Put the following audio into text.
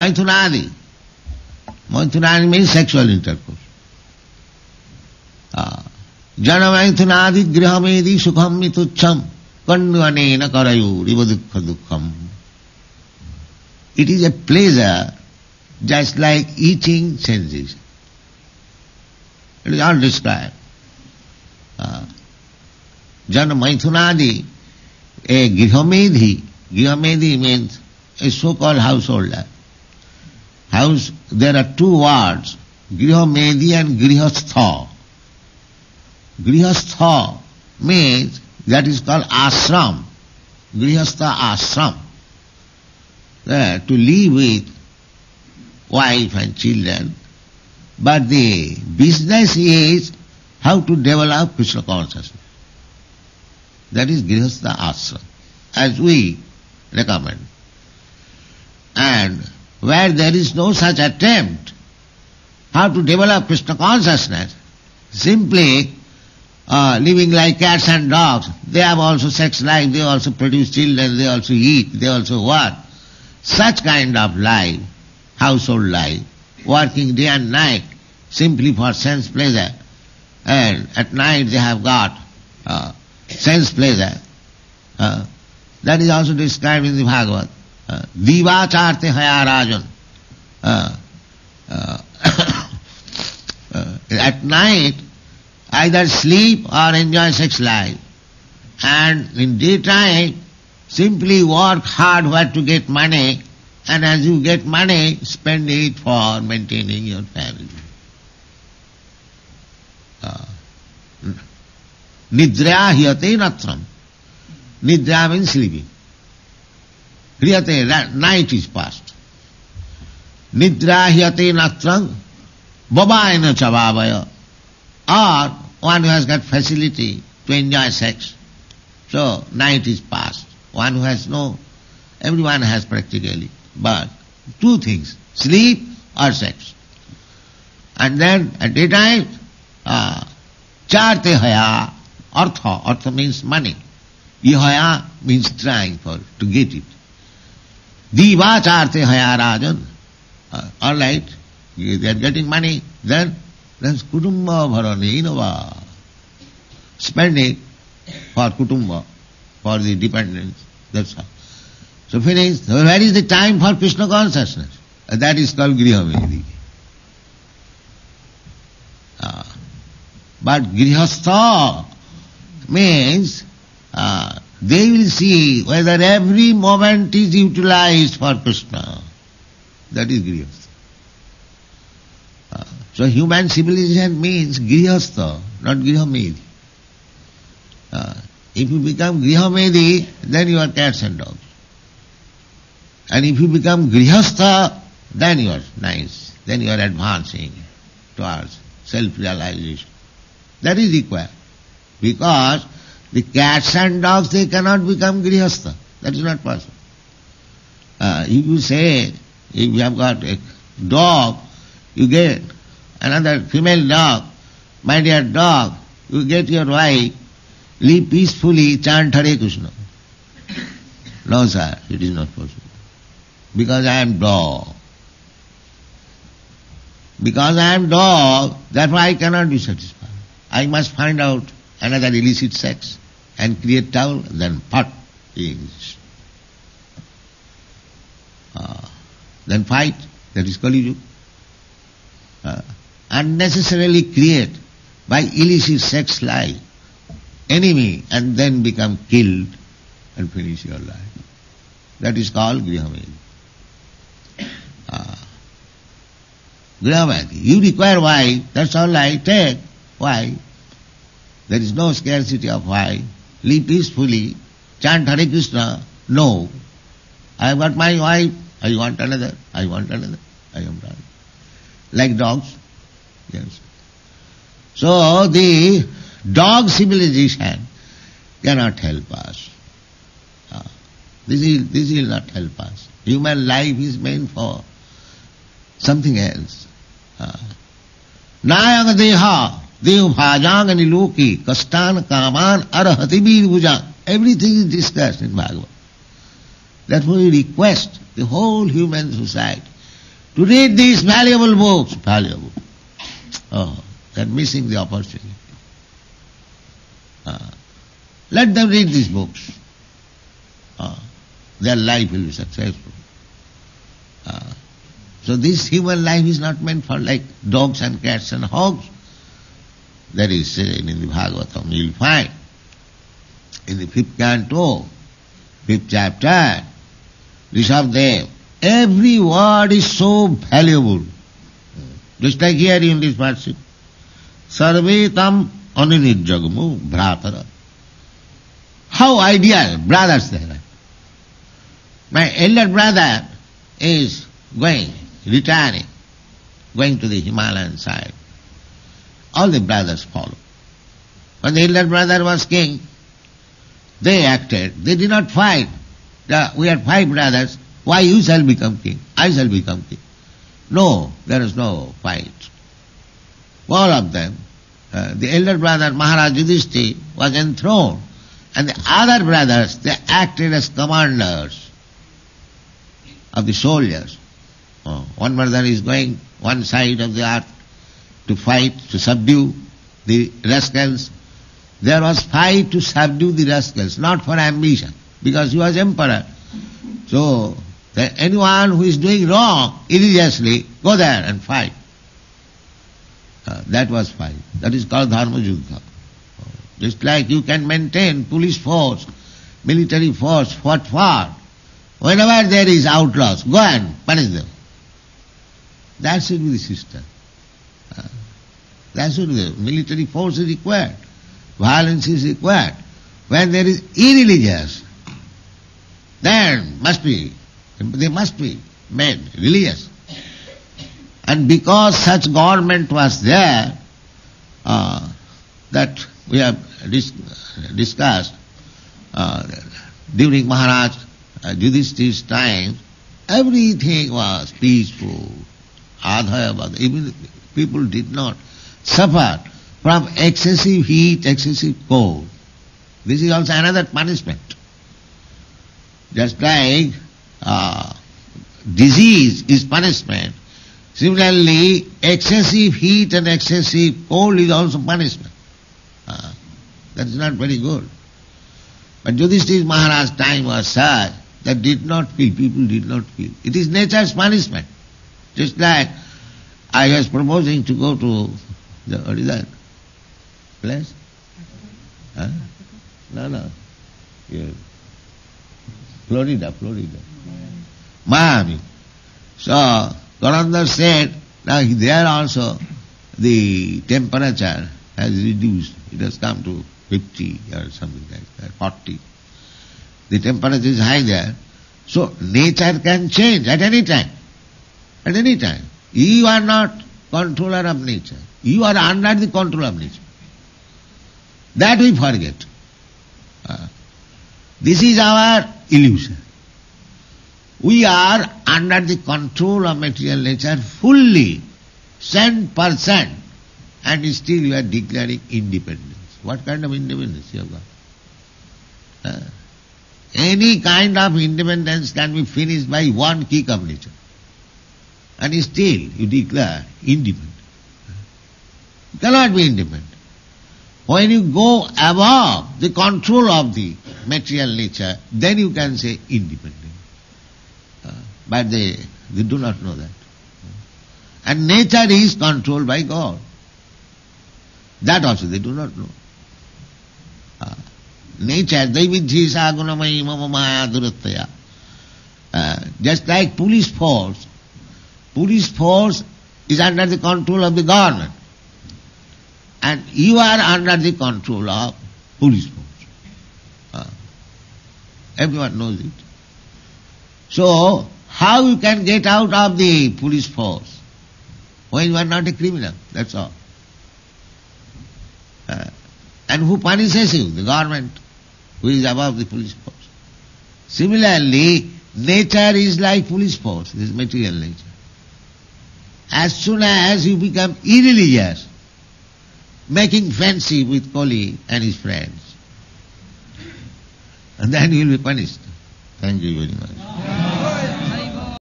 Maithunadi. Maithunadi means sexual intercourse. Jana Maithunadi grihamedi sukham mitucham kanduanena karayu rivadukha dukkham. It is a pleasure just like eating senses. It is all described. Jana Maithunadi, a grihamedi. Grihamedi means a so-called householder. There are two words, grihamedi and grihastha. Grihastha means, that is called ashram. Grihastha ashram. To live with wife and children. But the business is how to develop Krishna consciousness. That is grihastha ashram, as we recommend. And where there is no such attempt how to develop Krishna consciousness, simply living like cats and dogs, they have also sex life, they also produce children, they also eat, they also work. Such kind of life, household life, working day and night, simply for sense pleasure, and at night they have got sense pleasure. That is also described in the Bhagavad. Divacharte haya rajan. At night, either sleep or enjoy sex life. And in daytime, simply work hard where to get money, and as you get money, spend it for maintaining your family. Nidra hyate natram. Nidra means sleeping. Hriyate, night is past. Nidra hyate natram babaina chavavaya. Or one who has got facility to enjoy sex. So night is past. One who has no, everyone has practically, but two things, sleep or sex. And then at daytime, charte haya, artha means money. Ihaya means trying to get it. Diva charte haya rajan. All right, they are getting money, then kutumba bharanenava. Spend it for kutumba, for the dependents. That's all. So finished. Where is the time for Krishna consciousness? That is called grihamedi. But grihastha means they will see whether every moment is utilized for Krishna. That is grihastha. So human civilization means grihastha, not grihamedi. If you become grihamedi, then you are cats and dogs. And if you become grihastha, then you are nice. Then you are advancing towards self-realization. That is required. Because the cats and dogs, they cannot become grihastha. That is not possible. If you say, if you have got a dog, you get another female dog, my dear dog, you get your wife, live peacefully, chant Hare Krishna. No, sir, it is not possible. Because I am dog. Because I am dog, therefore I cannot be satisfied. I must find out another illicit sex and create trouble, then pot is. Then fight, that is Kali Yuga. Unnecessarily create by illicit sex life enemy and then become killed and finish your life. That is called grihamedi. Grihamedi. You require wife, that's all I take. Why? There is no scarcity of wife. Live peacefully, chant Hare Krishna. No. I have got my wife, I want another, I want another, I am done. Like dogs. Yes. So the dog civilization cannot help us. This will not help us. Human life is meant for something else. Nayang deha, dev bhajang aniloki, kastan kaman arahati bir bhujang. Everything is discussed in Bhagavad. Therefore we request the whole human society to read these valuable books. Valuable. Oh, they are missing the opportunity. Let them read these books. Their life will be successful. So this human life is not meant for like dogs and cats and hogs. That is said in the Bhagavatam. You will find in the 5th canto, 5th chapter, Rishabdev, every word is so valuable. Just like here in this verse, Sarve tam aninirjagamu bhratara. How ideal brothers they are. My elder brother is returning, going to the Himalayan side. All the brothers follow. When the elder brother was king, they acted. They did not fight. We are 5 brothers. Why you shall become king? I shall become king. No, there is no fight. All of them, the elder brother Maharaj Yudhishthira was enthroned, and the other brothers, they acted as commanders of the soldiers. One brother is going one side of the earth to fight, to subdue the rascals. There was fight to subdue the rascals, not for ambition, because he was emperor. So, anyone who is doing wrong, immediately go there and fight. That was fight. That is called dharma yuddha. Just like you can maintain police force, military force, what for? Whenever there is outlaws, go and punish them. That should be the system. That should be the military force is required. Violence is required. When there is irreligious, then they must be made religious. And because such government was there, that we have discussed during Maharaj Yudhishthira's time, everything was peaceful. Adhaya, even people did not suffer from excessive heat, excessive cold. This is also another punishment. Just like disease is punishment, similarly excessive heat and excessive cold is also punishment. That is not very good. But Yudhishthira Maharaj's time was such that people did not feel. It is nature's punishment. Just like I was proposing to go to what is that place? No. Yeah. Florida. Miami. So, Gauranga said, now there also the temperature has reduced. It has come to 50 or something like that, 40. The temperature is high there. So, nature can change at any time. At any time. You are not controller of nature. You are under the control of nature. That we forget. This is our illusion. We are under the control of material nature fully, 100%, and still you are declaring independence. What kind of independence you have got? Any kind of independence can be finished by one kick of nature. And still you declare independent. You cannot be independent. When you go above the control of the material nature, then you can say independent. But they do not know that. And nature is controlled by God. That also they do not know. Nature, daividhi sagunamai mama maya durattaya. Just like police force is under the control of the government. And you are under the control of police force. Everyone knows it. So, how you can get out of the police force when you are not a criminal? That's all. And who punishes you? The government, who is above the police force. Similarly, nature is like police force, this material nature. As soon as you become irreligious, making fancy with Kali and his friends, and then you will be punished. Thank you very much.